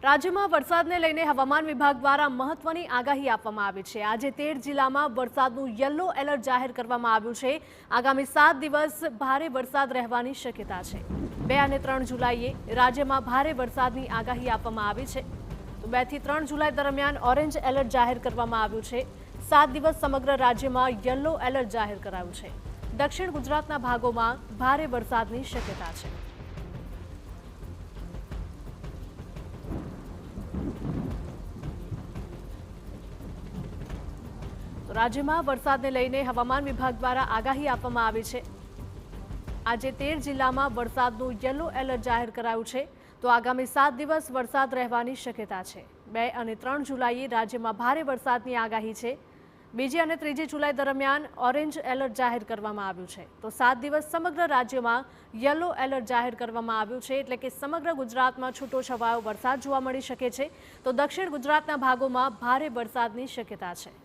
રાજ્યમાં વરસાદને લઈને હવામાન વિભાગ દ્વારા મહત્વની આગાહી આપવામાં આવી છે। આજે 13 જિલ્લામાં વરસાદનું યલો એલર્ટ જાહેર કરવામાં આવ્યું છે। આગામી 7 દિવસ ભારે વરસાદ રહેવાની શક્યતા છે। 2 અને 3 જુલાઈએ રાજ્યમાં ભારે વરસાદની આગાહી આપવામાં આવી છે। તો 2 થી 3 જુલાઈ દરમિયાન ઓરેન્જ એલર્ટ જાહેર કરવામાં આવ્યું છે। 7 દિવસ સમગ્ર રાજ્યમાં યલો એલર્ટ જાહેર કરાયું છે। દક્ષિણ ગુજરાતના ભાગોમાં ભારે વરસાદની શક્યતા છે। રાજ્યમાં વરસાદને લઈને હવામાન વિભાગ દ્વારા આગાહી આપવામાં આવી છે। આજે 13 જિલ્લામાં વરસાદનું યલો એલર્ટ જાહેર કરાયું છે। તો આગામી 7 દિવસ વરસાદ રહેવાની શક્યતા છે। 2 અને 3 જુલાઈએ રાજ્યમાં ભારે વરસાદની આગાહી છે। 2 અને 3 જુલાઈ દરમિયાન ઓરેન્જ એલર્ટ જાહેર કરવામાં આવ્યું છે। તો 7 દિવસ સમગ્ર રાજ્યમાં યલો એલર્ટ જાહેર કરવામાં આવ્યું છે, એટલે કે સમગ્ર ગુજરાતમાં છૂટોછવાયો વરસાદ જોવા મળી શકે છે। તો દક્ષિણ ગુજરાતના ભાગોમાં ભારે વરસાદની શક્યતા છે।